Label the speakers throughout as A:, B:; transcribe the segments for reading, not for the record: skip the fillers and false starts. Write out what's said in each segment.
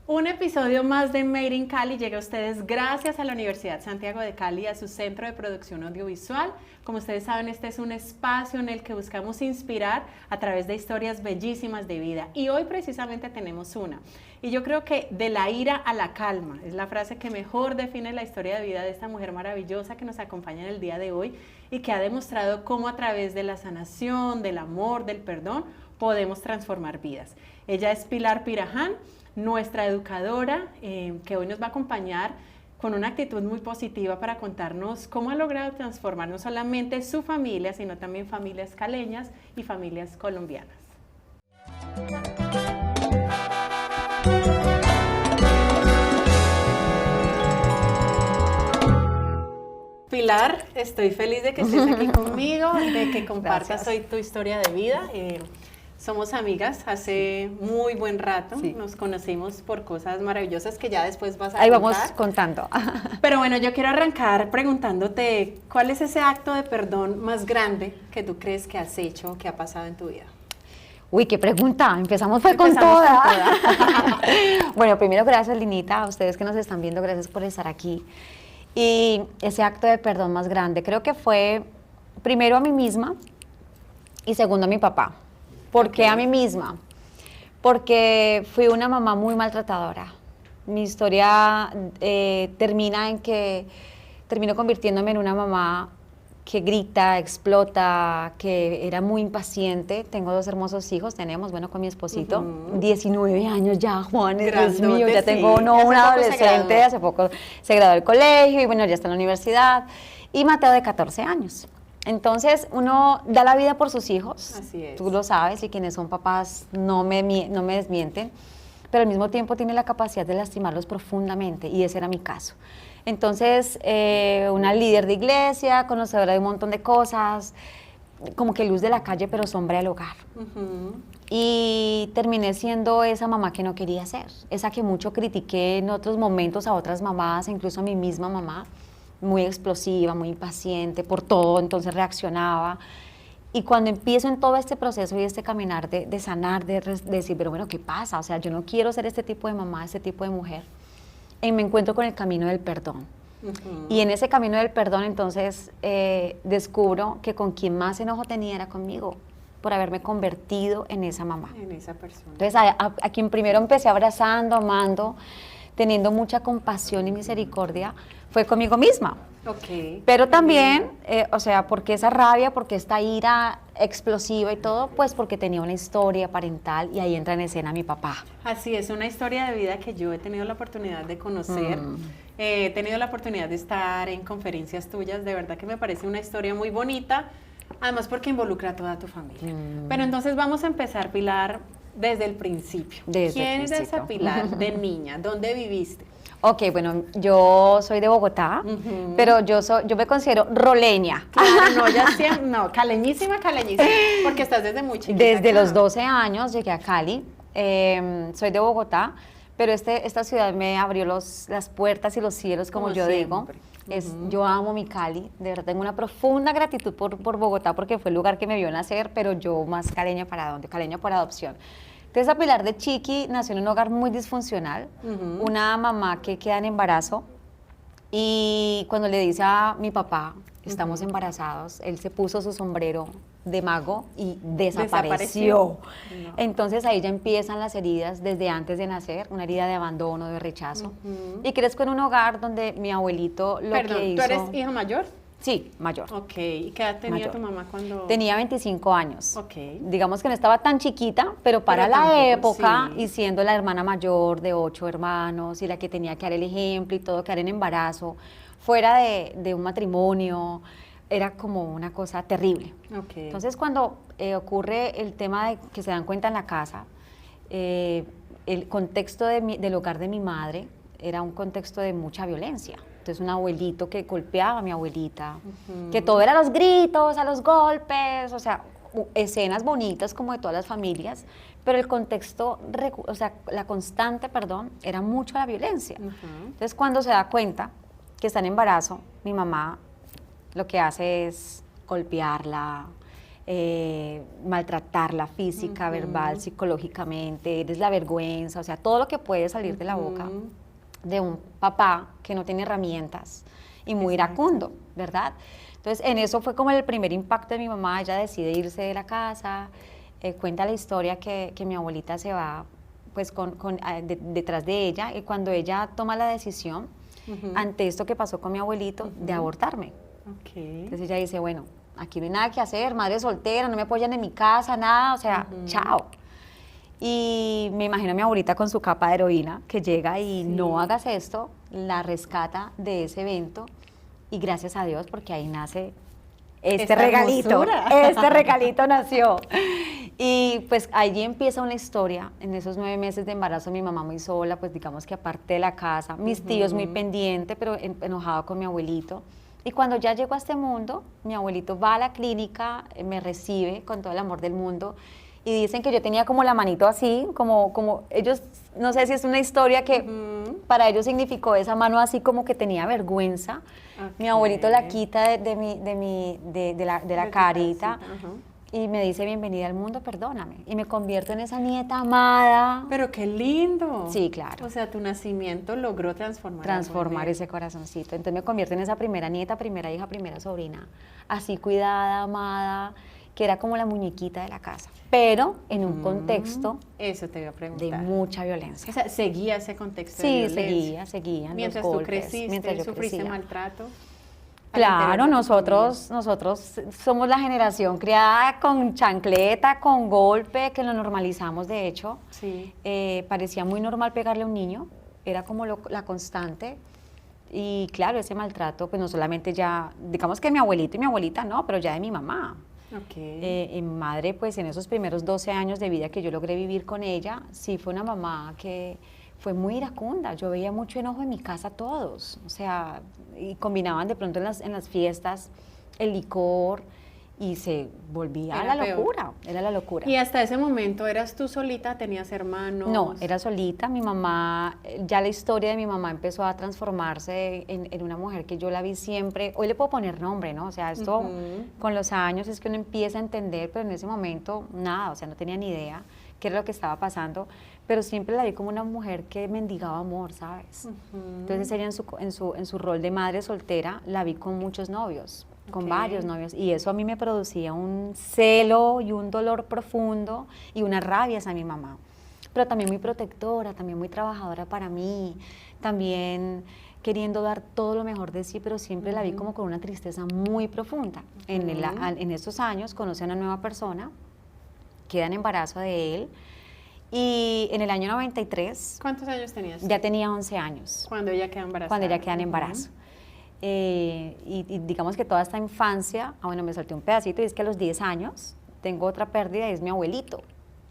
A: Un episodio más de Made in Cali llega a ustedes gracias a la Universidad Santiago de Cali y a su Centro de Producción Audiovisual. Como ustedes saben, este es un espacio en el que buscamos inspirar a través de historias bellísimas de vida. Y hoy precisamente tenemos una. Y yo creo que de la ira a la calma es la frase que mejor define la historia de vida de esta mujer maravillosa que nos acompaña en el día de hoy y que ha demostrado cómo a través de la sanación, del amor, del perdón, podemos transformar vidas. Ella es Pilar Piraján, nuestra educadora, que hoy nos va a acompañar con una actitud muy positiva para contarnos cómo ha logrado transformar no solamente su familia, sino también familias caleñas y familias colombianas. Pilar, estoy feliz de que estés aquí conmigo, de que compartas hoy tu historia de vida. Somos amigas hace muy buen rato, sí. Nos conocimos por cosas maravillosas que ya después vas a contar.
B: Ahí vamos contando.
A: Pero bueno, yo quiero arrancar preguntándote, ¿cuál es ese acto de perdón más grande que tú crees que has hecho, que ha pasado en tu vida?
B: Uy, qué pregunta, empezamos con toda. Bueno, primero gracias Linita, a ustedes que nos están viendo, gracias por estar aquí. Y ese acto de perdón más grande, creo que fue primero a mí misma y segundo a mi papá. ¿Por qué a mí misma? Porque fui una mamá muy maltratadora. Mi historia termina en que termino convirtiéndome en una mamá que grita, explota, que era muy impaciente. Tengo 2 hermosos hijos, tenemos, bueno, con mi esposito, 19 años ya, Juan, Dios mío, ya tengo un adolescente, hace poco se graduó del colegio y bueno, ya está en la universidad, y Mateo de 14 años. Entonces, uno da la vida por sus hijos,
A: así es.
B: Tú lo sabes, y quienes son papás no me desmienten, pero al mismo tiempo tiene la capacidad de lastimarlos profundamente, y ese era mi caso. Entonces, una líder de iglesia, conocedora de un montón de cosas, como que luz de la calle, pero sombra del hogar. Y terminé siendo esa mamá que no quería ser, esa que mucho critiqué en otros momentos a otras mamás, incluso a mi misma mamá, muy explosiva, muy impaciente por todo, entonces reaccionaba. Y cuando empiezo en todo este proceso y este caminar de sanar, de decir, pero bueno, ¿qué pasa? O sea, yo no quiero ser este tipo de mamá, este tipo de mujer. Y me encuentro con el camino del perdón. Y en ese camino del perdón, entonces, descubro que con quien más enojo tenía era conmigo, por haberme convertido en esa mamá.
A: En esa persona.
B: Entonces, a quien primero empecé abrazando, amando, teniendo mucha compasión y misericordia, fue conmigo misma.
A: Okay.
B: Pero también, o sea, porque esa rabia, porque esta ira explosiva y todo, pues porque tenía una historia parental y ahí entra en escena mi papá.
A: Así es, una historia de vida que yo he tenido la oportunidad de conocer, he tenido la oportunidad de estar en conferencias tuyas, de verdad que me parece una historia muy bonita, además porque involucra a toda tu familia. Pero entonces vamos a empezar, Pilar, desde el principio. ¿Quién es esa Pilar de niña? ¿Dónde viviste?
B: Ok, bueno, yo soy de Bogotá, pero yo me considero roleña.
A: Claro, no, ya siempre, no, caleñísima, porque estás desde muy chiquita.
B: Desde los 12 años llegué a Cali, soy de Bogotá, pero esta ciudad me abrió las puertas y los cielos, como yo digo. Yo amo mi Cali, de verdad tengo una profunda gratitud por Bogotá, porque fue el lugar que me vio nacer, pero yo más caleña para dónde, caleña por adopción. Entonces, a Pilar de chiqui nació en un hogar muy disfuncional, una mamá que queda en embarazo y cuando le dice a mi papá, estamos embarazados, él se puso su sombrero de mago y desapareció. No. Entonces, ahí ya empiezan las heridas desde antes de nacer, una herida de abandono, de rechazo. Y crezco en un hogar donde mi abuelito que hizo...
A: ¿Tú eres hija mayor?
B: Sí, mayor.
A: Ok, ¿y qué edad tenía tu mamá cuando...?
B: Tenía 25 años.
A: Ok.
B: Digamos que no estaba tan chiquita, pero para la época, sí. Y siendo la hermana mayor de 8 hermanos y la que tenía que dar el ejemplo y todo, quedar en embarazo, fuera de un matrimonio, era como una cosa terrible.
A: Okay.
B: Entonces, cuando ocurre el tema de que se dan cuenta en la casa, el contexto del hogar de mi madre era un contexto de mucha violencia. Entonces, un abuelito que golpeaba a mi abuelita, que todo era a los gritos, a los golpes, o sea, escenas bonitas como de todas las familias, pero el contexto, o sea, la constante, perdón, era mucho la violencia. Entonces, cuando se da cuenta que está en embarazo, mi mamá lo que hace es golpearla, maltratarla física, verbal, psicológicamente, eres la vergüenza, o sea, todo lo que puede salir de la boca de un papá que no tiene herramientas y muy iracundo, ¿verdad? Entonces, en eso fue como el primer impacto de mi mamá. Ella decide irse de la casa, cuenta la historia que mi abuelita se va pues detrás de ella, y cuando ella toma la decisión, ante esto que pasó con mi abuelito, de abortarme. Entonces ella dice, bueno, aquí no hay nada que hacer, madre soltera, no me apoyan en mi casa, nada, o sea, chao. Y me imagino a mi abuelita con su capa de heroína, que llega y no hagas esto, la rescata de ese evento, y gracias a Dios, porque ahí nace este regalito, este regalito nació. Y pues allí empieza una historia. En esos 9 meses de embarazo, mi mamá muy sola, pues digamos que aparte de la casa, mis tíos muy pendientes, pero enojado con mi abuelito. Y cuando ya llego a este mundo, mi abuelito va a la clínica, me recibe con todo el amor del mundo, y dicen que yo tenía como la manito así, como ellos, no sé si es una historia que para ellos significó esa mano así, como que tenía vergüenza. Mi abuelito la quita de la carita y me dice, bienvenida al mundo, perdóname. Y me convierto en esa nieta amada.
A: Pero qué lindo.
B: Sí, claro.
A: O sea, tu nacimiento logró transformar
B: ese corazoncito. Entonces me convierto en esa primera nieta, primera hija, primera sobrina, así cuidada, amada, que era como la muñequita de la casa, pero en un contexto
A: eso te iba a preguntar,
B: de mucha violencia.
A: O sea, ¿seguía ese contexto de
B: violencia? Sí, seguía.
A: Mientras
B: los
A: tú
B: golpes,
A: creciste,
B: mientras yo
A: ¿sufriste
B: crecía.
A: maltrato?
B: Claro, nosotros somos la generación criada con chancleta, con golpe, que lo normalizamos de hecho.
A: Sí.
B: Parecía muy normal pegarle a un niño, era como la constante. Y claro, ese maltrato, pues no solamente ya, digamos que mi abuelito y mi abuelita no, pero ya de mi mamá. Mi madre, pues en esos primeros 12 años de vida que yo logré vivir con ella, sí fue una mamá que fue muy iracunda. Yo veía mucho enojo en mi casa todos, o sea, y combinaban de pronto en las fiestas el licor y se volvía la locura, era la locura.
A: ¿Y hasta ese momento eras tú solita, tenías hermanos?
B: No, era solita. Mi mamá, ya la historia de mi mamá empezó a transformarse en una mujer que yo la vi siempre. Hoy le puedo poner nombre, ¿no? O sea, esto con los años es que uno empieza a entender, pero en ese momento nada, o sea, no tenía ni idea qué era lo que estaba pasando, pero siempre la vi como una mujer que mendigaba amor, ¿sabes? Entonces ella en su rol de madre soltera la vi con muchos novios, con varios novios, y eso a mí me producía un celo y un dolor profundo y una rabia hacia mi mamá, pero también muy protectora, también muy trabajadora para mí, también queriendo dar todo lo mejor de sí, pero siempre la vi como con una tristeza muy profunda. En estos años conoce a una nueva persona, queda en embarazo de él, y en el año 93...
A: ¿Cuántos años tenías?
B: Ya tenía 11 años.
A: Cuando ella queda embarazada.
B: Cuando ella queda en embarazo. Y digamos que toda esta infancia, bueno, me salté un pedacito, y es que a los 10 años tengo otra pérdida, y es mi abuelito,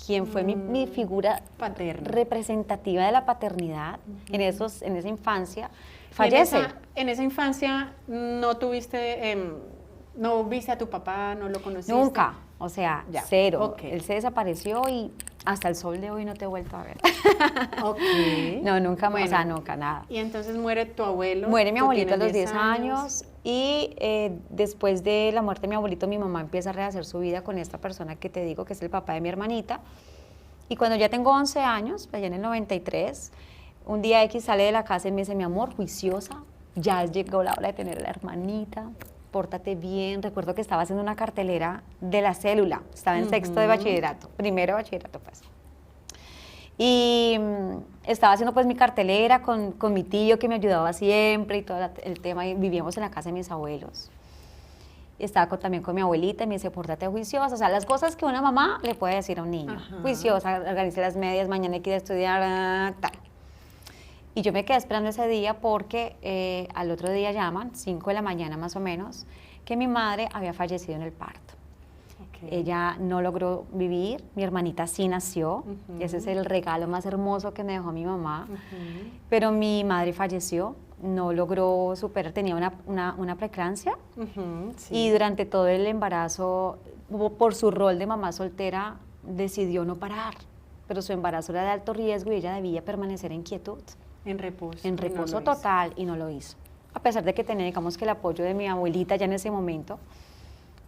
B: quien fue mi figura paterna, representativa de la paternidad en esa infancia. Fallece.
A: En esa infancia no tuviste, no viste a tu papá, no lo conociste.
B: Nunca, o sea, cero. Él se desapareció y hasta el sol de hoy no te he vuelto a ver. No, nunca, bueno, o sea, nunca, nada.
A: Y entonces muere tu abuelo.
B: Muere mi abuelito a los 10 años y después de la muerte de mi abuelito, mi mamá empieza a rehacer su vida con esta persona que te digo que es el papá de mi hermanita. Y cuando ya tengo 11 años, allá en el 93, un día X sale de la casa y me dice, mi amor, juiciosa, ya llegó la hora de tener a la hermanita, pórtate bien. Recuerdo que estaba haciendo una cartelera de la célula, estaba en sexto de bachillerato, primero de bachillerato pues. Y estaba haciendo pues mi cartelera con mi tío que me ayudaba siempre y todo el tema, y vivíamos en la casa de mis abuelos. Y estaba también con mi abuelita y me dice, pórtate juiciosa, o sea, las cosas que una mamá le puede decir a un niño. Juiciosa, organice las medias, mañana hay que ir a estudiar, tal. Y yo me quedé esperando ese día porque al otro día llaman, 5 de la mañana más o menos, que mi madre había fallecido en el parto. Ella no logró vivir, mi hermanita sí nació, ese es el regalo más hermoso que me dejó mi mamá, pero mi madre falleció, no logró superar, tenía una preeclampsia, y durante todo el embarazo, por su rol de mamá soltera, decidió no parar, pero su embarazo era de alto riesgo y ella debía permanecer en quietud.
A: En reposo.
B: En reposo total, y no lo hizo. A pesar de que tenía, digamos, que el apoyo de mi abuelita ya en ese momento,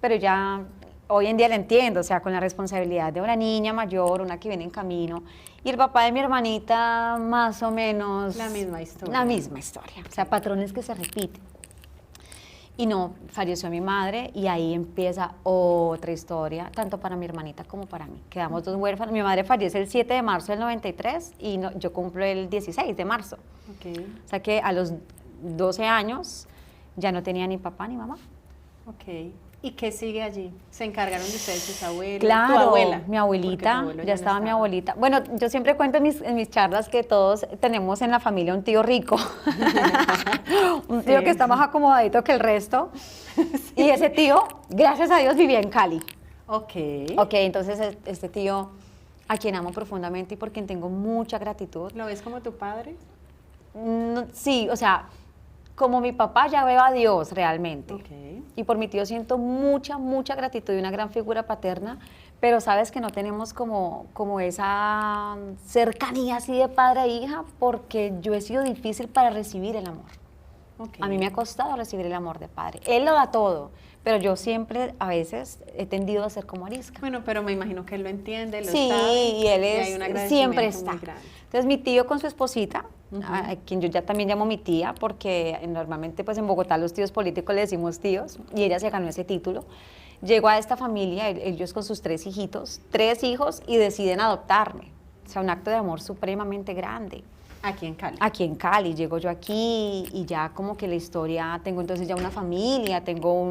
B: pero ya hoy en día la entiendo, o sea, con la responsabilidad de una niña mayor, una que viene en camino, y el papá de mi hermanita más o menos...
A: La misma historia.
B: La misma historia, o sea, patrones que se repiten. Y no, falleció mi madre y ahí empieza otra historia, tanto para mi hermanita como para mí. Quedamos dos huérfanos. Mi madre fallece el 7 de marzo del 93 y yo cumplo el 16 de marzo.
A: Okay.
B: O sea que a los 12 años ya no tenía ni papá ni mamá.
A: Ok. ¿Y qué sigue allí? ¿Se encargaron de ustedes sus abuelos?
B: Claro,
A: ¿Tu abuela?
B: mi abuelita,
A: abuelo
B: ya estaba
A: no
B: mi abuelita. Bueno, yo siempre cuento en mis charlas que todos tenemos en la familia un tío rico, un tío
A: Sí.
B: que está más acomodadito que el resto. Y ese tío, gracias a Dios, vivía en Cali.
A: Ok.
B: Ok, entonces este tío, a quien amo profundamente y por quien tengo mucha gratitud.
A: ¿Lo ves como tu padre?
B: Sí, o sea, como mi papá ya veo a Dios realmente.
A: Ok.
B: Y por mi tío siento mucha, mucha gratitud y una gran figura paterna, pero sabes que no tenemos como esa cercanía así de padre a hija porque yo he sido difícil para recibir el amor.
A: Ok.
B: A mí me ha costado recibir el amor de padre. Él lo da todo, pero yo siempre, a veces, he tendido a ser como arisca.
A: Bueno, pero me imagino que él lo entiende, lo
B: Sí,
A: sabe.
B: y él
A: hay un
B: siempre
A: agradecimiento
B: está.
A: muy grande.
B: Entonces mi tío con su esposita, a quien yo ya también llamo mi tía, porque normalmente pues en Bogotá los tíos políticos le decimos tíos, y ella se ganó ese título, llegó a esta familia, ellos con sus 3 hijitos, 3 hijos, y deciden adoptarme. O sea, un acto de amor supremamente grande.
A: Aquí en Cali.
B: Aquí en Cali, llego yo aquí y ya como que la historia, tengo entonces ya una familia, tengo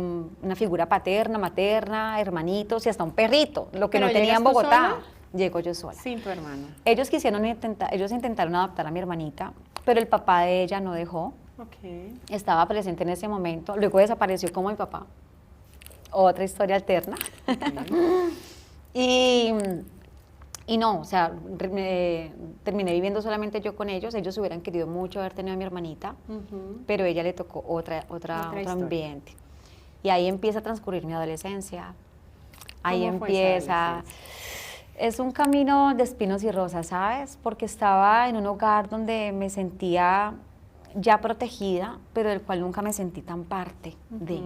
B: una figura paterna, materna, hermanitos y hasta un perrito, lo que
A: ¿Pero
B: no tenía
A: llegas
B: en
A: tú
B: Bogotá.
A: sola?
B: Llego yo sola.
A: Sin tu hermana.
B: Ellos intentaron adoptar a mi hermanita, pero el papá de ella no dejó,
A: Ok.
B: estaba presente en ese momento, luego desapareció como mi papá. Otra historia alterna. Y no, o sea, terminé viviendo solamente yo con ellos. Ellos hubieran querido mucho haber tenido a mi hermanita, pero a ella le tocó otro
A: historia.
B: ambiente. Y ahí empieza a transcurrir mi adolescencia. Ahí
A: ¿Cómo fue esa
B: empieza.
A: adolescencia?
B: Es un camino de espinos y rosas, ¿sabes? Porque estaba en un hogar donde me sentía ya protegida, pero del cual nunca me sentí tan parte de.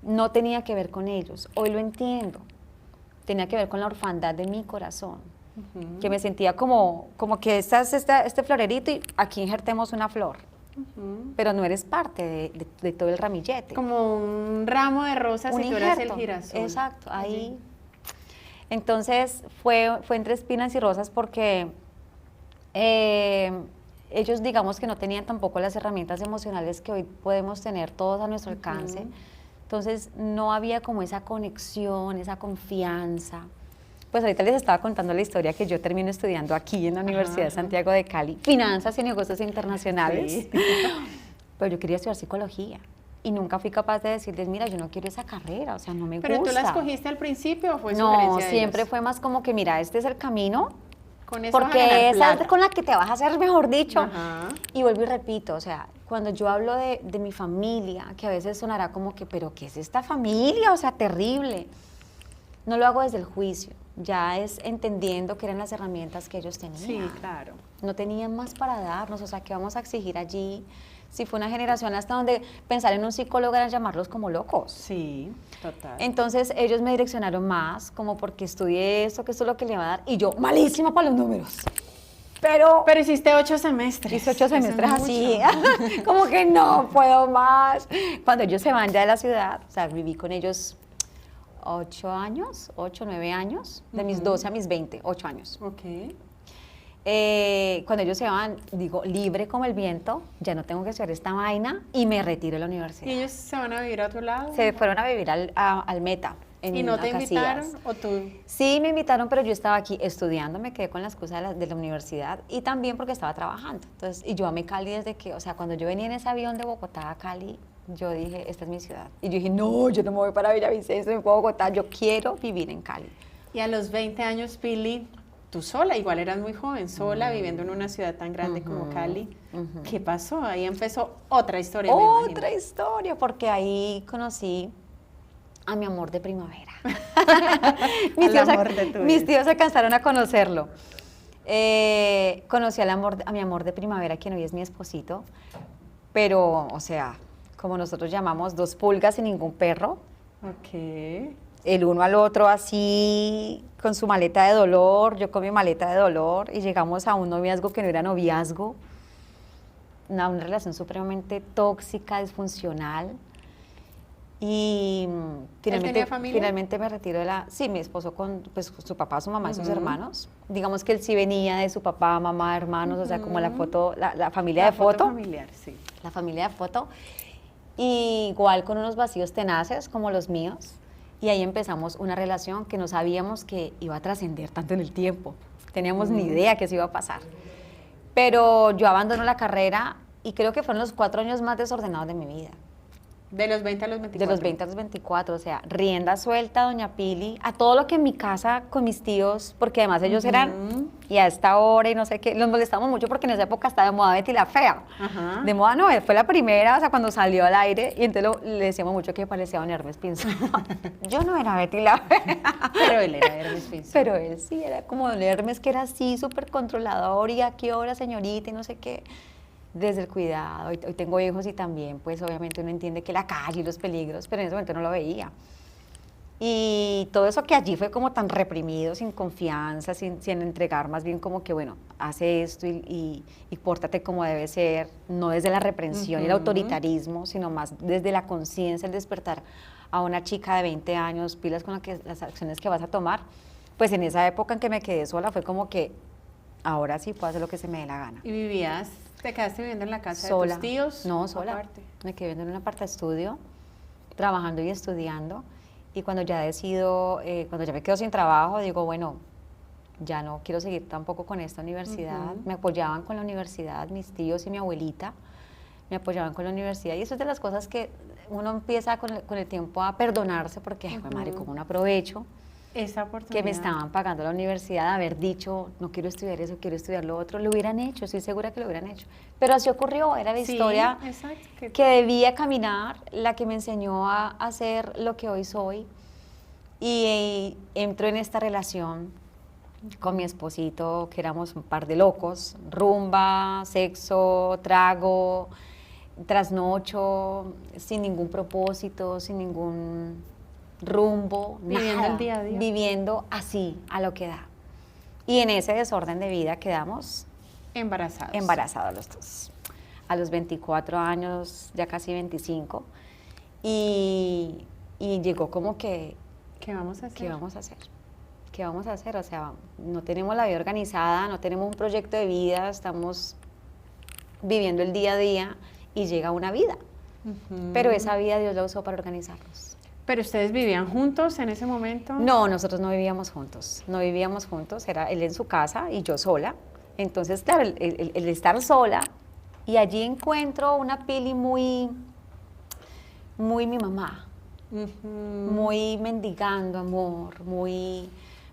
B: No tenía que ver con ellos. Hoy lo entiendo. Tenía que ver con la orfandad de mi corazón, que me sentía como que este florerito y aquí injertemos una flor, pero no eres parte de todo el ramillete.
A: Como un ramo de rosas
B: Un
A: y tú eras el
B: injerto.
A: girasol.
B: Exacto, ahí. Entonces fue entre espinas y rosas porque ellos digamos que no tenían tampoco las herramientas emocionales que hoy podemos tener todos a nuestro alcance. Entonces no había como esa conexión, esa confianza. Pues ahorita les estaba contando la historia que yo termino estudiando aquí en la Universidad de Santiago de Cali, Finanzas y Negocios Internacionales.
A: Sí.
B: Pero yo quería estudiar psicología y nunca fui capaz de decirles, mira, yo no quiero esa carrera, o sea, no me gusta.
A: ¿Pero tú la escogiste al principio o fue
B: No,
A: sugerencia de
B: siempre
A: ellos?
B: fue más como que, mira, este es el camino,
A: Con eso vas a ganar
B: porque esa
A: plata.
B: es con la que te vas a hacer, mejor dicho.
A: Ajá.
B: Y vuelvo y repito, o sea, cuando yo hablo de mi familia, que a veces sonará como que, pero ¿qué es esta familia? O sea, terrible. No lo hago desde el juicio, ya es entendiendo que eran las herramientas que ellos tenían.
A: Sí, claro.
B: No tenían más para darnos, o sea, ¿qué vamos a exigir allí? Si fue una generación hasta donde pensar en un psicólogo era llamarlos como locos.
A: Sí, total.
B: Entonces ellos me direccionaron más, como porque estudié esto, que esto es lo que le va a dar, y yo, malísima para los números. Pero
A: hiciste 8 semestres.
B: hice 8
A: Eso es
B: semestres así,
A: mucho.
B: como que no puedo más. Cuando ellos se van ya de la ciudad, o sea, viví con ellos 8 años, 8, 9 años, de mis 12 a mis 20, 8 años.
A: Ok.
B: Cuando ellos se van, digo, libre como el viento, ya no tengo que hacer esta vaina y me retiro de la universidad.
A: ¿Y ellos se van a vivir a otro lado?
B: Se fueron a vivir al Meta.
A: ¿Y no te invitaron?
B: Casillas.
A: ¿O tú?
B: Sí, me invitaron, pero yo estaba aquí estudiando, me quedé con la excusa de la universidad y también porque estaba trabajando. Entonces, y yo amé Cali desde que, o sea, cuando yo venía en ese avión de Bogotá a Cali, yo dije, esta es mi ciudad. Y yo dije, no, yo no me voy para Villavicencio, me voy a Bogotá, yo quiero vivir en Cali.
A: Y a los 20 años, Pili, tú sola, igual eras muy joven, sola, viviendo en una ciudad tan grande como Cali. ¿Qué pasó? Ahí empezó otra historia, me imagino.
B: Otra historia, porque ahí conocí a mi amor de primavera.
A: Amor de tu
B: mis
A: vida.
B: tíos se cansaron a conocerlo. Conocí a mi amor de primavera, quien hoy es mi esposito, pero, o sea, como nosotros llamamos, 2 pulgas y ningún perro.
A: Ok.
B: el uno al otro así, con su maleta de dolor, yo con mi maleta de dolor, y llegamos a un noviazgo que no era noviazgo, una relación supremamente tóxica, disfuncional. Y
A: tenía familia?
B: finalmente me retiro de la... Sí, mi esposo con pues, su papá, su mamá y sus hermanos. Digamos que él sí venía de su papá, mamá, hermanos, o sea, como la foto, la familia de foto.
A: Familiar, sí.
B: La familia de foto. Y igual con unos vacíos tenaces como los míos. Y ahí empezamos una relación que no sabíamos que iba a trascender tanto en el tiempo. Teníamos ni idea que eso iba a pasar. Pero yo abandono la carrera y creo que fueron los 4 años más desordenados de mi vida.
A: De los 20 a los 24.
B: De los 20 a los 24, o sea, rienda suelta, doña Pili, a todo lo que en mi casa con mis tíos, porque además ellos eran, y a esta hora y no sé qué, los molestamos mucho porque en esa época estaba de moda Betty la Fea. De moda no, fue la primera, o sea, cuando salió al aire, y entonces le decíamos mucho que parecía don Hermes Pinzón. Yo no era Betty la Fea.
A: Pero él era Hermes Pinzón.
B: Pero él sí, era como don Hermes, que era así, súper controlador, y a qué hora, señorita, y no sé qué. Desde el cuidado, hoy tengo hijos y también, pues obviamente uno entiende que la calle y los peligros, pero en ese momento no lo veía. Y todo eso que allí fue como tan reprimido, sin confianza, sin entregar, más bien como que, bueno, hace esto y pórtate como debe ser, no desde la reprensión y el autoritarismo, sino más desde la conciencia, el despertar a una chica de 20 años, pilas con las acciones que vas a tomar. Pues en esa época en que me quedé sola fue como que ahora sí puedo hacer lo que se me dé la gana.
A: ¿Y vivías? ¿Te quedaste viviendo en la casa
B: sola.
A: de tus tíos?
B: No, sola.
A: Aparte.
B: Me quedé viviendo en un apartaestudio, trabajando y estudiando. Y cuando ya decido, cuando ya me quedo sin trabajo, digo, bueno, ya no quiero seguir tampoco con esta universidad. Me apoyaban con la universidad, mis tíos y mi abuelita me apoyaban con la universidad. Y eso es de las cosas que uno empieza con el tiempo a perdonarse porque, ay, madre, como no aprovecho
A: esa oportunidad
B: que me estaban pagando la universidad, haber dicho, no quiero estudiar eso, quiero estudiar lo otro, lo hubieran hecho, estoy segura que lo hubieran hecho. Pero así ocurrió, era la historia que debía caminar, la que me enseñó a hacer lo que hoy soy. Y entro en esta relación con mi esposito, que éramos un par de locos, rumba, sexo, trago, trasnocho, sin ningún propósito, sin ningún rumbo,
A: viviendo
B: nada,
A: el día a día,
B: viviendo así, a lo que da. Y en ese desorden de vida quedamos embarazados los dos. A los 24 años, ya casi 25, y llegó como que,
A: ¿qué vamos a hacer?
B: ¿Qué vamos a hacer? ¿Qué vamos a hacer? O sea, no tenemos la vida organizada, no tenemos un proyecto de vida, estamos viviendo el día a día y llega una vida. Pero esa vida Dios la usó para organizarnos.
A: ¿Pero ustedes vivían juntos en ese momento?
B: No, nosotros no vivíamos juntos, era él en su casa y yo sola. Entonces, claro, el estar sola, y allí encuentro una Pili muy mi mamá, muy mendigando amor, muy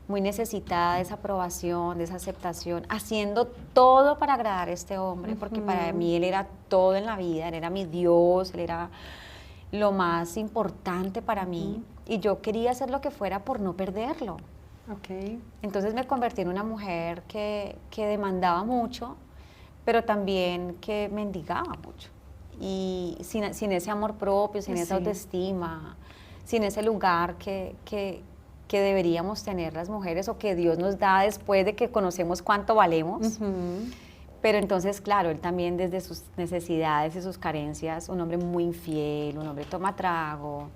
B: necesitada de esa aprobación, de esa aceptación, haciendo todo para agradar a este hombre, porque para mí él era todo en la vida, él era mi Dios, él era lo más importante para mí, y yo quería hacer lo que fuera por no perderlo. Entonces me convertí en una mujer que demandaba mucho, pero también que mendigaba mucho, y sin ese amor propio, sin esa autoestima, sin ese lugar que deberíamos tener las mujeres, o que Dios nos da después de que conocemos cuánto valemos. Pero entonces, claro, él también desde sus necesidades y sus carencias, un hombre muy infiel, un hombre toma trago,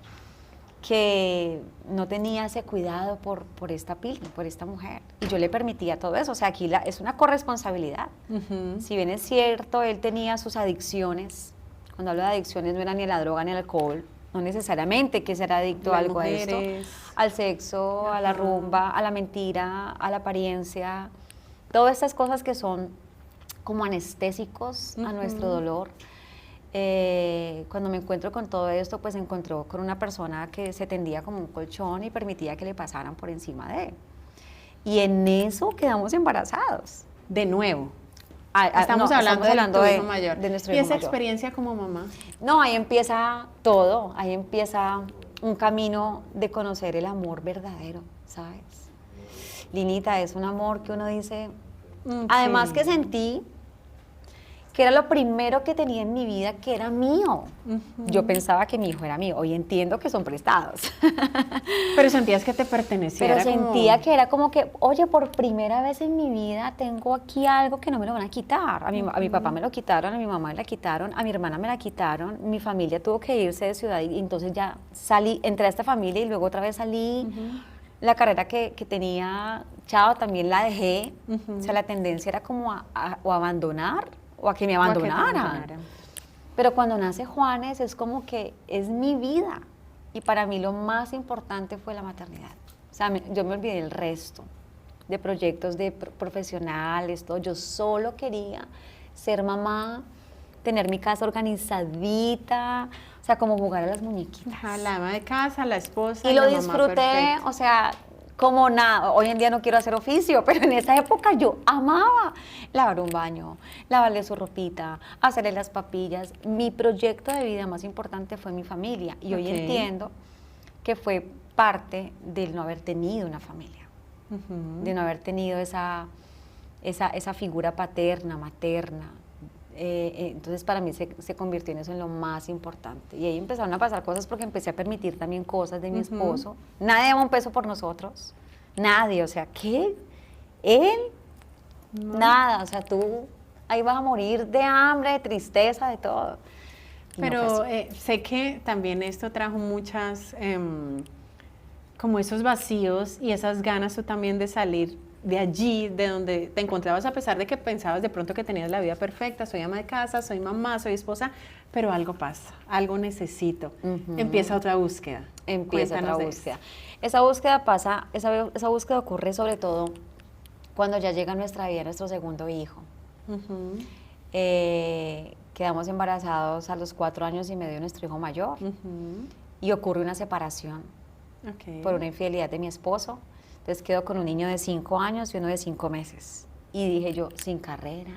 B: que no tenía ese cuidado por esta Pili, por esta mujer. Y yo le permitía todo eso. O sea, aquí es una corresponsabilidad. Si bien es cierto, él tenía sus adicciones. Cuando hablo de adicciones no era ni la droga ni el alcohol. No necesariamente que ser adicto a algo a esto. Al sexo, a la rumba, a la mentira, a la apariencia. Todas estas cosas que son como anestésicos a nuestro dolor. Cuando me encuentro con todo esto, pues encontró con una persona que se tendía como un colchón y permitía que le pasaran por encima de él. Y en eso quedamos embarazados.
A: De nuevo. Estamos hablando de nuestro hijo mayor. ¿Y esa experiencia como mamá?
B: No, ahí empieza todo. Ahí empieza un camino de conocer el amor verdadero, ¿sabes? Linita, es un amor que uno dice... Además que sentí que era lo primero que tenía en mi vida que era mío. Yo pensaba que mi hijo era mío, hoy entiendo que son prestados.
A: Pero sentías que te pertenecía.
B: Pero sentía que era como que, oye, por primera vez en mi vida tengo aquí algo que no me lo van a quitar. A mi papá me lo quitaron, a mi mamá me la quitaron, a mi hermana me la quitaron, mi familia tuvo que irse de ciudad y entonces ya salí, entré a esta familia y luego otra vez salí. La carrera que tenía, chao, también la dejé. O sea, la tendencia era como a abandonar o a que me abandonaran. Pero cuando nace Juanes es como que es mi vida. Y para mí lo más importante fue la maternidad. O sea, yo me olvidé del resto de proyectos de profesionales, todo. Yo solo quería ser mamá, tener mi casa organizadita, o sea, como jugar a las muñequitas.
A: La ama de casa, la esposa.
B: Y lo disfruté, o sea, como nada. Hoy en día no quiero hacer oficio, pero en esa época yo amaba lavar un baño, lavarle su ropita, hacerle las papillas. Mi proyecto de vida más importante fue mi familia. Y hoy entiendo que fue parte del no haber tenido una familia, de no haber tenido esa figura paterna, materna. Entonces para mí se convirtió en eso, en lo más importante. Y ahí empezaron a pasar cosas porque empecé a permitir también cosas de mi esposo. Nadie daba un peso por nosotros, nadie, o sea, ¿qué? ¿Él? No. Nada, o sea, tú ahí vas a morir de hambre, de tristeza, de todo.
A: Pero sé que también esto trajo muchas, como esos vacíos y esas ganas tú también de salir de allí, de donde te encontrabas, a pesar de que pensabas de pronto que tenías la vida perfecta, soy ama de casa, soy mamá, soy esposa, pero algo pasa, algo necesito. Empieza otra búsqueda.
B: Empieza otra búsqueda. Esa búsqueda pasa, esa búsqueda ocurre sobre todo cuando ya llega a nuestra vida nuestro segundo hijo. Quedamos embarazados a los 4 años y medio de nuestro hijo mayor y ocurre una separación por una infidelidad de mi esposo. Entonces quedo con un niño de 5 años y uno de 5 meses. Y dije yo, sin carrera.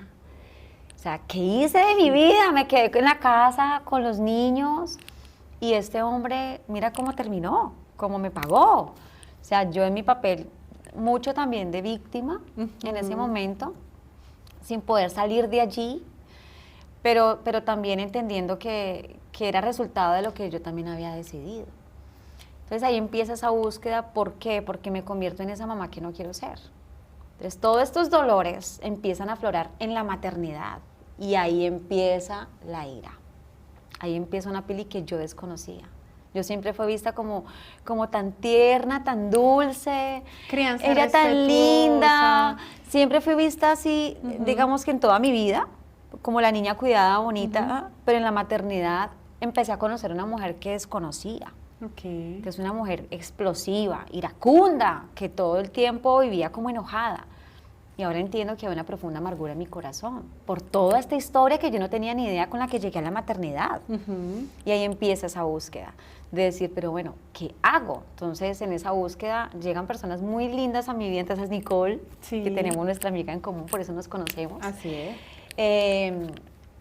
B: O sea, ¿qué hice de mi vida? Me quedé en la casa con los niños y este hombre, mira cómo terminó, cómo me pagó. O sea, yo en mi papel, mucho también de víctima en ese momento, sin poder salir de allí, pero también entendiendo que era resultado de lo que yo también había decidido. Entonces ahí empieza esa búsqueda. ¿Por qué? Porque me convierto en esa mamá que no quiero ser. Entonces todos estos dolores empiezan a aflorar en la maternidad y ahí empieza la ira. Ahí empieza una Pili que yo desconocía. Yo siempre fui vista como tan tierna, tan dulce,
A: crianza
B: ella
A: respetuosa,
B: tan linda. Siempre fui vista así, digamos que en toda mi vida, como la niña cuidada, bonita, pero en la maternidad empecé a conocer una mujer que desconocía. Que es una mujer explosiva, iracunda, que todo el tiempo vivía como enojada. Y ahora entiendo que hay una profunda amargura en mi corazón por toda esta historia que yo no tenía ni idea con la que llegué a la maternidad. Y ahí empieza esa búsqueda de decir, pero bueno, ¿qué hago? Entonces en esa búsqueda llegan personas muy lindas a mi vida. Entonces Nicole, que tenemos nuestra amiga en común, por eso nos conocemos.
A: Así es.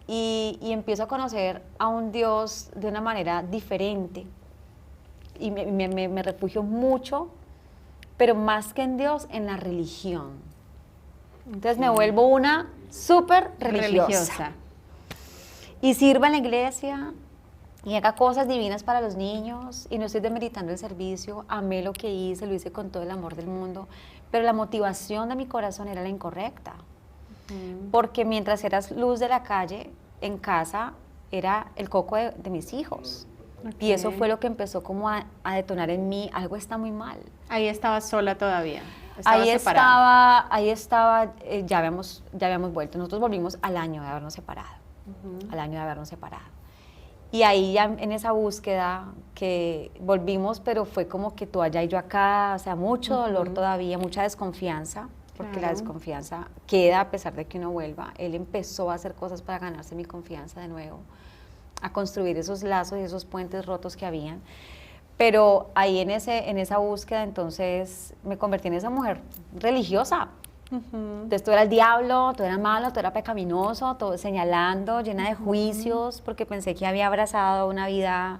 B: Y empiezo a conocer a un Dios de una manera diferente. Y me refugio mucho, pero más que en Dios, en la religión. Entonces me vuelvo una súper religiosa. Y sirva en la iglesia y haga cosas divinas para los niños. Y no estoy demeritando el servicio, amé lo que hice, lo hice con todo el amor del mundo. Pero la motivación de mi corazón era la incorrecta. Porque mientras eras luz de la calle, en casa era el coco de mis hijos. Y eso fue lo que empezó como a detonar en mí, algo está muy mal.
A: Ahí estabas sola todavía.
B: Ahí estaba, ya habíamos vuelto. Nosotros volvimos al año de habernos separado. Al año de habernos separado. Y ahí ya en esa búsqueda que volvimos, pero fue como que tú allá y yo acá, o sea, mucho dolor todavía, mucha desconfianza, porque la desconfianza queda a pesar de que uno vuelva. Él empezó a hacer cosas para ganarse mi confianza de nuevo, a construir esos lazos y esos puentes rotos que habían. Pero ahí en esa búsqueda entonces me convertí en esa mujer religiosa. Entonces tú eras el diablo, tú eras malo, tú eras pecaminoso, todo señalando, llena de juicios, porque pensé que había abrazado una vida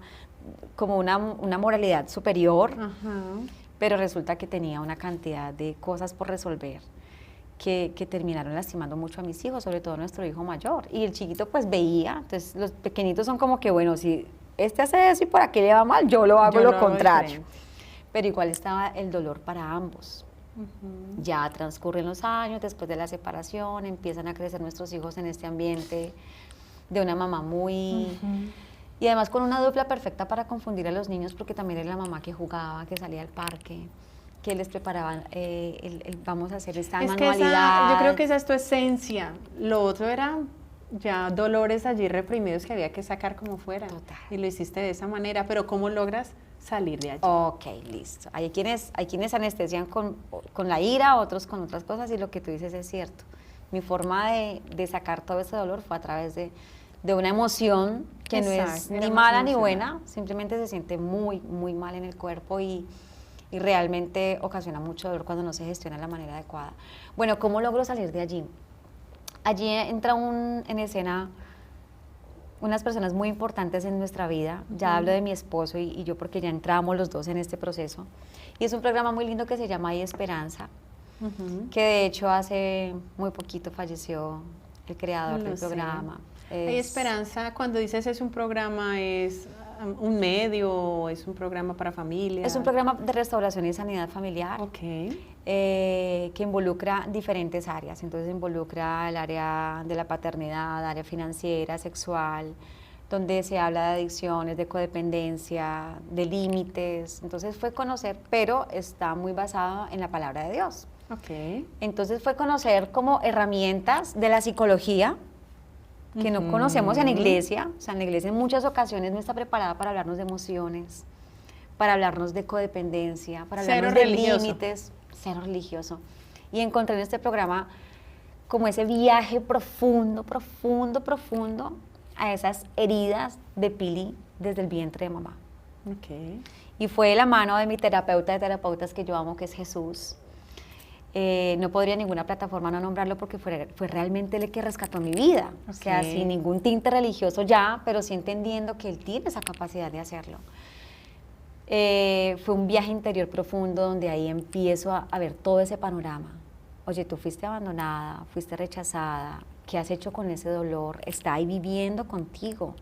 B: como una moralidad superior, pero resulta que tenía una cantidad de cosas por resolver que terminaron lastimando mucho a mis hijos, sobre todo a nuestro hijo mayor. Y el chiquito pues veía, entonces los pequeñitos son como que, bueno, si este hace eso y por aquí le va mal, yo lo hago lo contrario. Pero igual estaba el dolor para ambos. Ya transcurren los años, después de la separación, empiezan a crecer nuestros hijos en este ambiente de una mamá muy... Y además con una dupla perfecta para confundir a los niños, porque también era la mamá que jugaba, que salía al parque, que les preparaban, vamos a hacer esta manualidad.
A: Yo creo que esa es tu esencia. Lo otro era ya dolores allí reprimidos que había que sacar como fuera.
B: Total.
A: Y lo hiciste de esa manera, pero ¿cómo logras salir de allí?
B: Ok, listo. Hay quienes anestesian con la ira, otros con otras cosas, y lo que tú dices es cierto. Mi forma de sacar todo ese dolor fue a través de una emoción que no es ni mala ni buena, simplemente se siente muy, muy mal en el cuerpo y realmente ocasiona mucho dolor cuando no se gestiona de la manera adecuada. Bueno, ¿cómo logro salir de allí? Allí entra en escena unas personas muy importantes en nuestra vida. Ya hablo de mi esposo y yo porque ya entramos los dos en este proceso. Y es un programa muy lindo que se llama Hay Esperanza, que de hecho hace muy poquito falleció el creador del programa.
A: Hay Esperanza, cuando dices es un programa, ¿es un medio, es un programa para familias?
B: Es un programa de restauración y sanidad familiar. Que involucra diferentes áreas. Entonces involucra el área de la paternidad, área financiera, sexual, donde se habla de adicciones, de codependencia, de límites. Entonces fue conocer, pero está muy basado en la palabra de Dios. Entonces fue conocer como herramientas de la psicología que no conocemos en la iglesia. O sea, en la iglesia en muchas ocasiones no está preparada para hablarnos de emociones, para hablarnos de codependencia, para hablarnos de límites. Cero religioso. Y encontré en este programa como ese viaje profundo, profundo, profundo a esas heridas de Pili desde el vientre de mamá. Y fue de la mano de mi terapeuta de terapeutas que yo amo, que es Jesús. No podría ninguna plataforma no nombrarlo porque fue realmente el que rescató mi vida. O sea, sin ningún tinte religioso ya, pero sí entendiendo que él tiene esa capacidad de hacerlo. Fue un viaje interior profundo donde ahí empiezo a ver todo ese panorama. Oye, tú fuiste abandonada, fuiste rechazada, ¿qué has hecho con ese dolor? Está ahí viviendo contigo.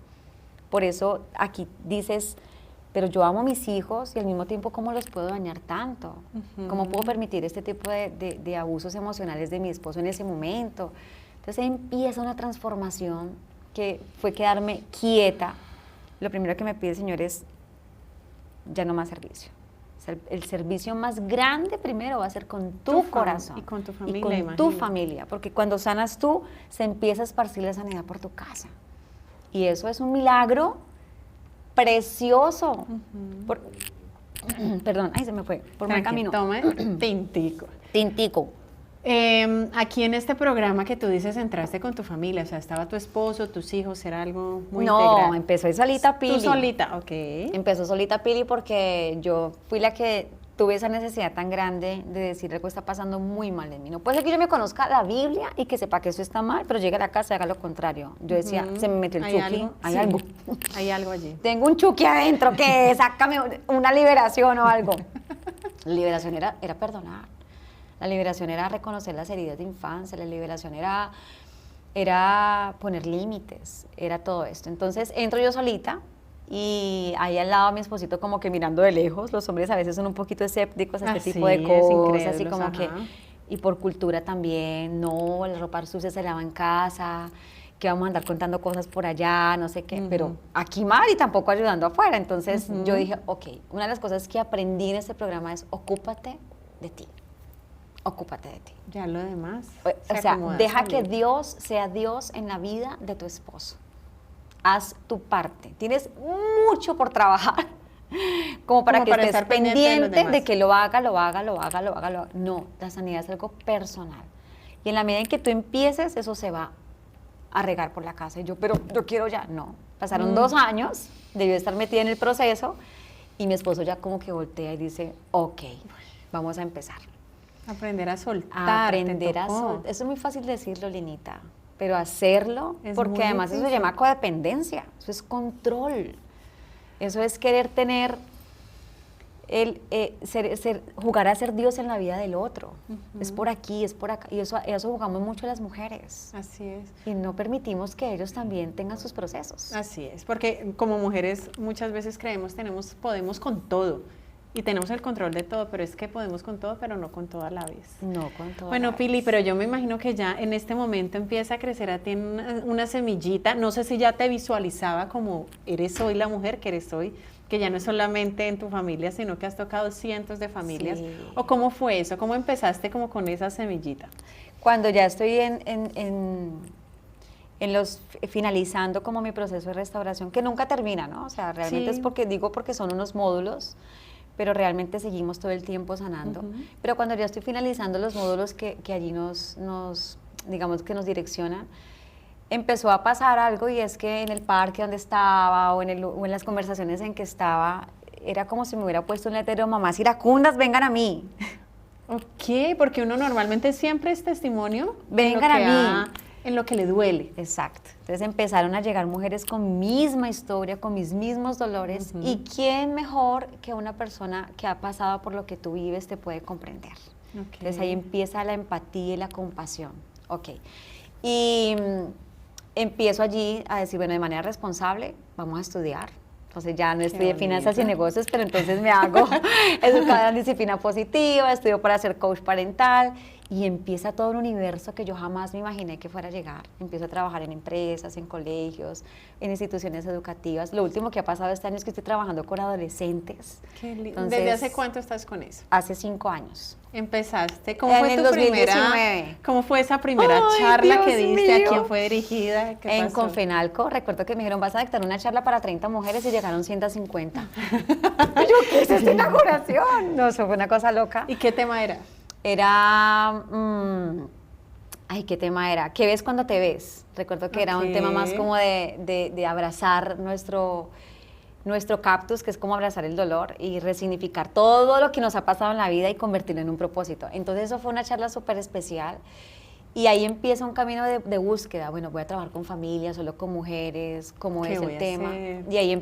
B: Por eso aquí dices, pero yo amo a mis hijos y al mismo tiempo, ¿cómo los puedo dañar tanto? ¿Cómo puedo permitir este tipo de abusos emocionales de mi esposo en ese momento? Entonces ahí empieza una transformación que fue quedarme quieta. Lo primero que me pide el Señor es, ya no más servicio. O sea, el servicio más grande primero va a ser con tu corazón.
A: Y con tu familia,
B: y con tu familia. Porque cuando sanas tú, se empieza a esparcir la sanidad por tu casa. Y eso es un milagro precioso. Perdón, ahí se me fue. Por mal camino.
A: Toma, tintico.
B: Tintico.
A: Aquí en este programa que tú dices, entraste con tu familia, o sea, estaba tu esposo, tus hijos, era algo muy integral.
B: No, empezó solita Pili.
A: Tú solita,
B: Empezó solita Pili porque yo fui la que tuve esa necesidad tan grande de decir algo está pasando muy mal en mí. No puede ser que yo me conozca la Biblia y que sepa que eso está mal, pero llegue a la casa y haga lo contrario. Yo decía, se me metió el Chucky, hay algo.
A: Hay algo allí.
B: Tengo un Chucky adentro que sácame una liberación o algo. La liberación era perdonar. La liberación era reconocer las heridas de infancia, la liberación era poner límites, era todo esto. Entonces entro yo solita y ahí al lado a mi esposito como que mirando de lejos. Los hombres a veces son un poquito escépticos a este tipo de cosas, así como que, y por cultura también, no, la ropa sucia se lava en casa, que vamos a andar contando cosas por allá, no sé qué, pero aquí mal y tampoco ayudando afuera. Entonces yo dije, ok, una de las cosas que aprendí en este programa es ocúpate de ti. Ocúpate de ti.
A: Ya lo demás.
B: O sea, deja que Dios sea Dios en la vida de tu esposo. Haz tu parte. Tienes mucho por trabajar como para que estés pendiente de que lo haga. No, la sanidad es algo personal. Y en la medida en que tú empieces, eso se va a regar por la casa. Y yo, pero yo quiero ya. No. Pasaron 2 años, debió estar metida en el proceso y mi esposo ya como que voltea y dice, ok, vamos a empezar.
A: Aprender a soltar.
B: Eso es muy fácil decirlo, Linita, pero hacerlo, porque además eso se llama codependencia, eso es control, eso es querer tener jugar a ser Dios en la vida del otro. Es por aquí, es por acá, y eso jugamos mucho las mujeres.
A: Así es.
B: Y no permitimos que ellos también tengan sus procesos.
A: Así es, porque como mujeres muchas veces creemos podemos con todo y tenemos el control de todo, pero es que podemos con todo, pero no con todo a la vez.
B: No con todo.
A: Bueno, Pili, pero yo me imagino que ya en este momento empieza a crecer a ti una semillita. No sé si ya te visualizaba como eres hoy la mujer que eres hoy, que ya no es solamente en tu familia, sino que has tocado cientos de familias.
B: Sí.
A: ¿O cómo fue eso? ¿Cómo empezaste como con esa semillita?
B: Cuando ya estoy finalizando como mi proceso de restauración, que nunca termina, ¿no? O sea, realmente
A: Sí.
B: es porque son unos módulos, pero realmente seguimos todo el tiempo sanando. Pero cuando ya estoy finalizando los módulos que allí digamos que nos direccionan, empezó a pasar algo, y es que en el parque donde estaba o en las conversaciones en que estaba, era como si me hubiera puesto un letrero: mamás iracundas, vengan a mí.
A: Ok, porque uno normalmente siempre es testimonio
B: Vengan a mí.
A: En lo que le duele.
B: Exacto. Entonces empezaron a llegar mujeres con misma historia, con mis mismos dolores, y quién mejor que una persona que ha pasado por lo que tú vives te puede comprender.
A: Okay.
B: Entonces ahí empieza la empatía y la compasión. Ok. Y empiezo allí a decir, bueno, de manera responsable, vamos a estudiar. Entonces ya no estudié finanzas y negocios, pero entonces me hago educadora en disciplina positiva, estudio para ser coach parental, y empieza todo un universo que yo jamás me imaginé que fuera a llegar. Empiezo a trabajar en empresas, en colegios, en instituciones educativas. Lo último que ha pasado este año es que estoy trabajando con adolescentes.
A: ¿Desde hace cuánto estás con eso?
B: Hace 5 años.
A: ¿Empezaste? ¿Cómo fue tu primera? ¿Cómo fue esa primera charla que diste? ¿A quién fue dirigida? ¿Qué
B: en
A: pasó?
B: Confenalco. Recuerdo que me dijeron, vas a dictar una charla para 30 mujeres, y llegaron 150. Yo, ¿qué es esta inauguración? No, eso fue una cosa loca.
A: ¿Y qué tema era?
B: Era, ¿qué tema era? ¿Qué ves cuando te ves? Recuerdo que era un tema más como de abrazar nuestro cactus, que es como abrazar el dolor y resignificar todo lo que nos ha pasado en la vida y convertirlo en un propósito. Entonces eso fue una charla súper especial, y ahí empieza un camino de búsqueda. Bueno, voy a trabajar con familias, solo con mujeres, cómo es el tema. Y ahí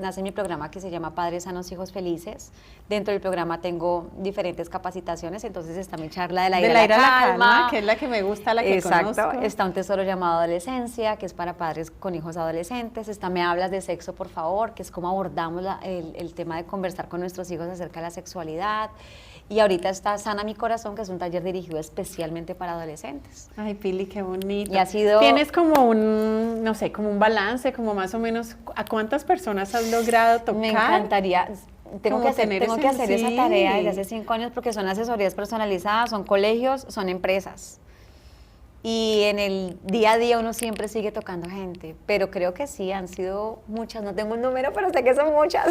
B: nace mi programa que se llama Padres Sanos, Hijos Felices. Dentro del programa tengo diferentes capacitaciones, entonces está mi charla de la ira a la calma,
A: que es la que me gusta, la que
B: exacto,
A: conozco.
B: Está un tesoro llamado adolescencia, que es para padres con hijos adolescentes. Está Me hablas de sexo, por favor, que es cómo abordamos el tema de conversar con nuestros hijos acerca de la sexualidad. Y ahorita está Sana mi corazón, que es un taller dirigido especialmente para adolescentes.
A: Ay, Pili, qué bonito.
B: Y ha sido...
A: ¿Tienes como un, no sé, como un balance, como más o menos, a cuántas personas has logrado tocar?
B: Me encantaría... Tengo que hacer esa tarea desde hace 5 años, porque son asesorías personalizadas, son colegios, son empresas. Y en el día a día uno siempre sigue tocando gente, pero creo que sí, han sido muchas, no tengo un número, pero sé que son muchas.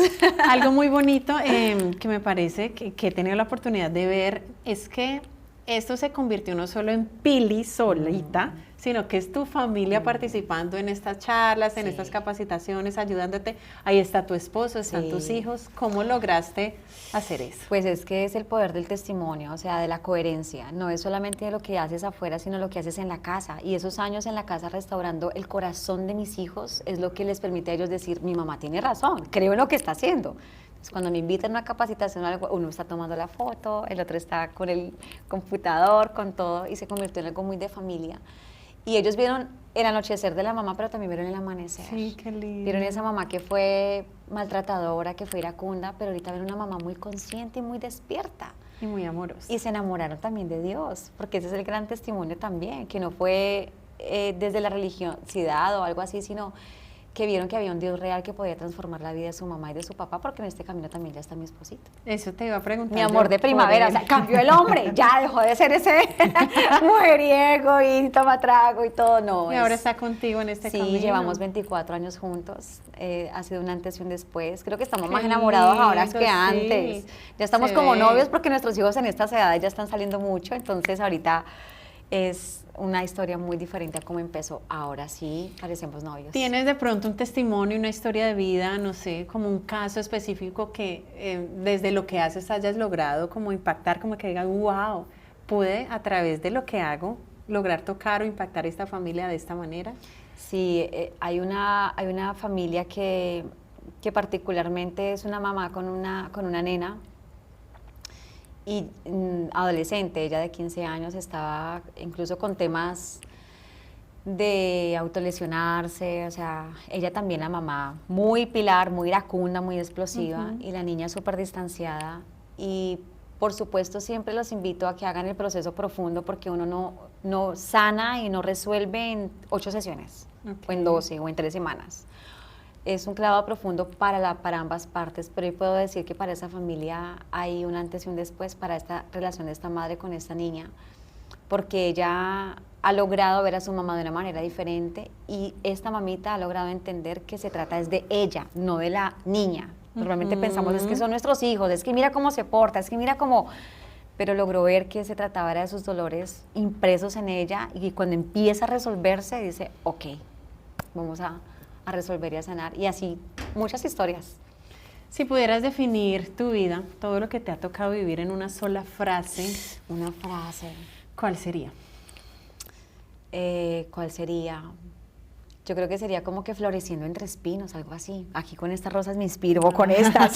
A: Algo muy bonito que me parece que he tenido la oportunidad de ver es que esto se convirtió no solo en Pili solita, sino que es tu familia participando en estas charlas, en estas capacitaciones, ayudándote. Ahí está tu esposo, están tus hijos. ¿Cómo lograste hacer eso?
B: Pues es que es el poder del testimonio, o sea, de la coherencia. No es solamente de lo que haces afuera, sino lo que haces en la casa. Y esos años en la casa restaurando el corazón de mis hijos es lo que les permite a ellos decir, mi mamá tiene razón, creo en lo que está haciendo. Entonces, cuando me invitan a una capacitación o algo, uno está tomando la foto, el otro está con el computador, con todo, y se convirtió en algo muy de familia. Y ellos vieron el anochecer de la mamá, pero también vieron el amanecer.
A: Sí, qué lindo.
B: Vieron esa mamá que fue maltratadora, que fue iracunda, pero ahorita ven una mamá muy consciente y muy despierta.
A: Y muy amorosa.
B: Y se enamoraron también de Dios, porque ese es el gran testimonio también, que no fue desde la religiosidad o algo así, sino que vieron que había un Dios real que podía transformar la vida de su mamá y de su papá, porque en este camino también ya está mi esposito.
A: Eso te iba a preguntar.
B: Mi amor de primavera, o sea, cambió el hombre, ya dejó de ser ese mujeriego y toma trago y todo, no.
A: Y ahora está contigo en este camino.
B: Sí, llevamos 24 años juntos, ha sido un antes y un después. Creo que estamos más enamorados ahora que antes. Ya estamos como novios, porque nuestros hijos en estas edades ya están saliendo mucho, entonces ahorita es una historia muy diferente a cómo empezó. Ahora sí, parecemos novios.
A: ¿Tienes de pronto un testimonio, una historia de vida, no sé, como un caso específico que desde lo que haces hayas logrado como impactar, como que digas, wow, pude a través de lo que hago lograr tocar o impactar a esta familia de esta manera?
B: Sí, hay una familia que que particularmente es una mamá con una nena y adolescente, ella de 15 años, estaba incluso con temas de autolesionarse, o sea, ella también la mamá, muy pilar, muy iracunda, muy explosiva, y la niña súper distanciada. Y por supuesto siempre los invito a que hagan el proceso profundo, porque uno no sana y no resuelve en 8 sesiones, o en 12, o en 3 semanas. Es un clavado profundo para ambas partes, pero yo puedo decir que para esa familia hay un antes y un después para esta relación de esta madre con esta niña, porque ella ha logrado ver a su mamá de una manera diferente, y esta mamita ha logrado entender que se trata es de ella, no de la niña. Normalmente pensamos, es que son nuestros hijos, es que mira cómo se porta, es que mira cómo... Pero logró ver que se trataba de sus dolores impresos en ella, y cuando empieza a resolverse dice, ok, vamos a resolver y a sanar. Y así, muchas historias.
A: Si pudieras definir tu vida, todo lo que te ha tocado vivir en una sola frase.
B: Una frase.
A: ¿Cuál sería?
B: ¿Cuál sería? Yo creo que sería como que floreciendo entre espinos, algo así. Aquí con estas rosas me inspiro, o con estas.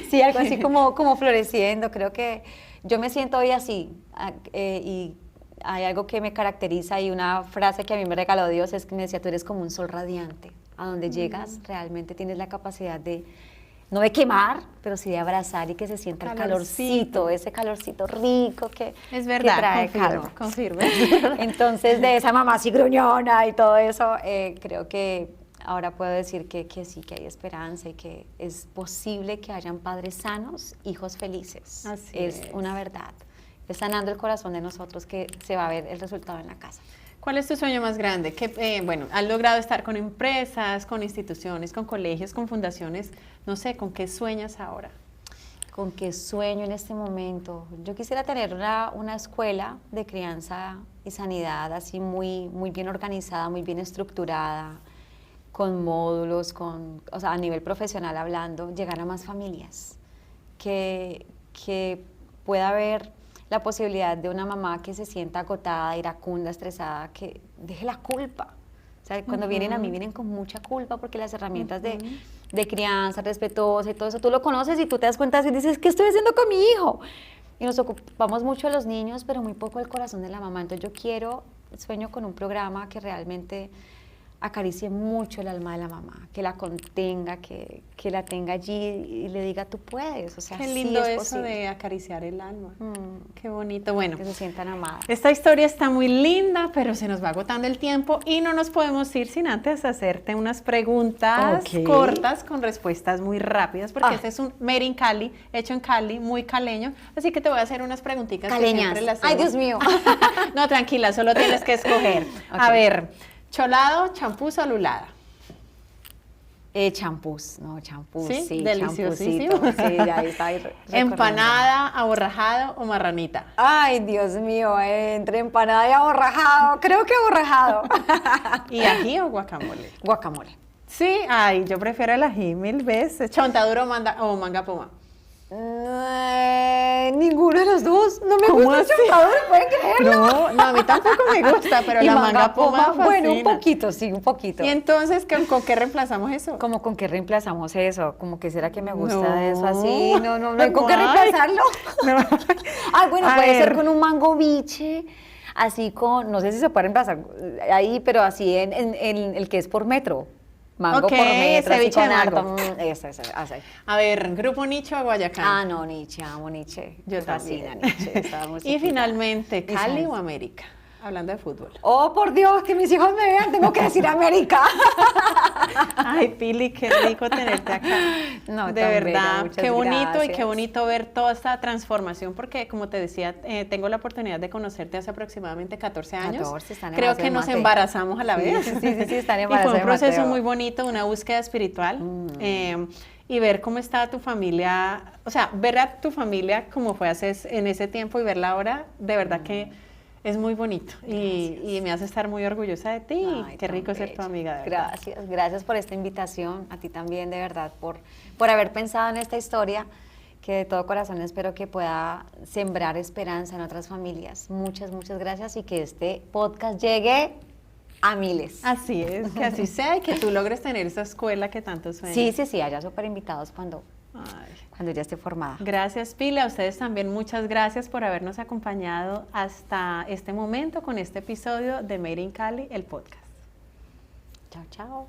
B: Sí, algo así como floreciendo. Creo que yo me siento hoy así, y hay algo que me caracteriza, y una frase que a mí me regaló Dios es que me decía, tú eres como un sol radiante. A donde llegas realmente tienes la capacidad de, no de quemar, pero sí de abrazar, y que se sienta el calorcito, ese calorcito rico que,
A: es verdad,
B: que trae calma.
A: Confirmo.
B: Entonces, de esa mamá así gruñona y todo eso, creo que ahora puedo decir que sí, que hay esperanza, y que es posible que hayan padres sanos, hijos felices.
A: Así
B: es una verdad. Es sanando el corazón de nosotros que se va a ver el resultado en la casa.
A: ¿Cuál es tu sueño más grande? Bueno, has logrado estar con empresas, con instituciones, con colegios, con fundaciones. No sé, ¿con qué sueñas ahora?
B: ¿Con qué sueño en este momento? Yo quisiera tener una escuela de crianza y sanidad así muy bien organizada, muy bien estructurada, con módulos, o sea, a nivel profesional hablando, llegar a más familias, que pueda haber la posibilidad de una mamá que se sienta agotada, iracunda, estresada, que deje la culpa. O sea, cuando vienen a mí, vienen con mucha culpa, porque las herramientas de crianza respetuosa y todo eso, tú lo conoces y tú te das cuenta y dices, ¿qué estoy haciendo con mi hijo? Y nos ocupamos mucho de los niños, pero muy poco del corazón de la mamá. Entonces yo sueño con un programa que realmente acaricie mucho el alma de la mamá, que la contenga, que la tenga allí y le diga, tú puedes, o sea,
A: qué lindo
B: sí es
A: eso
B: posible.
A: de acariciar el alma, qué bonito. Bueno,
B: que se sientan amadas.
A: Esta historia está muy linda, pero se nos va agotando el tiempo y no nos podemos ir sin antes hacerte unas preguntas cortas con respuestas muy rápidas, porque este es un Made in Cali, hecho en Cali, muy caleño, así que te voy a hacer unas preguntitas
B: Caleñas.
A: que siempre las
B: Ay,
A: hacemos.
B: Dios mío.
A: No, tranquila, solo tienes que escoger. A ver, cholado, champús o lulada.
B: Champús,
A: Sí, deliciosísimo.
B: champúsito. Sí, ahí está.
A: Empanada, aborrajado o marranita.
B: Ay, Dios mío, entre empanada y aborrajado, creo que aborrajado.
A: ¿Y ají o guacamole?
B: Guacamole.
A: Sí, ay, yo prefiero el ají 1000 veces. Chontaduro o manga poma.
B: Ninguno de los dos. No me
A: ¿Cómo
B: gusta el
A: así?
B: chontaduro, ¿pueden creerlo?
A: No, a mí tampoco me gusta, pero
B: Y
A: la manga poma fascina.
B: bueno, un poquito, sí, un poquito.
A: ¿Y entonces con qué reemplazamos eso?
B: ¿Cómo con qué reemplazamos eso? ¿Cómo que será que me gusta
A: No.
B: eso así? No hay con qué
A: No hay.
B: reemplazarlo.
A: No.
B: Bueno,
A: A
B: puede ser
A: ver.
B: con un mango biche, así no sé si se puede reemplazar ahí, pero así en el que es por metro. Mango
A: Ok,
B: por metro, así
A: ceviche
B: con
A: de mango.
B: harto. Eso, así.
A: A ver, grupo Nicho o Guayacán.
B: No, Nietzsche, amo Nietzsche.
A: Yo
B: Me fascina
A: también.
B: Nietzsche, esa
A: Y
B: musiquita.
A: finalmente, Cali
B: sabes.
A: o América, hablando de fútbol.
B: Oh, por Dios, que mis hijos me vean, tengo que decir América.
A: Ay, Pili, qué rico tenerte acá.
B: No,
A: de
B: tan
A: verdad,
B: bella, muchas
A: qué bonito y qué
B: gracias.
A: bonito ver toda esta transformación, porque como te decía, tengo la oportunidad de conocerte hace aproximadamente 14 años.
B: 14, están en
A: Creo
B: embarazo
A: que
B: de
A: nos
B: Mate.
A: embarazamos a la vez.
B: Sí, están en
A: Y fue
B: embarazo
A: un
B: de
A: proceso
B: Mateo.
A: muy bonito, una búsqueda espiritual. Y ver cómo estaba tu familia, o sea, ver a tu familia como fue en ese tiempo y verla ahora, de verdad que es muy bonito y me hace estar muy orgullosa de ti.
B: Ay,
A: Qué
B: tan
A: rico ser tu
B: bella.
A: amiga, de verdad.
B: Gracias por esta invitación, a ti también, de verdad, por haber pensado en esta historia, que de todo corazón espero que pueda sembrar esperanza en otras familias. Muchas gracias, y que este podcast llegue a miles.
A: Así es, que así sea y que tú logres tener esa escuela que tanto sueñas.
B: Sí, allá súper invitados cuando ya esté formada.
A: Gracias, Pili. A ustedes también muchas gracias por habernos acompañado hasta este momento con este episodio de Made in Cali, el podcast.
B: Chao, chao.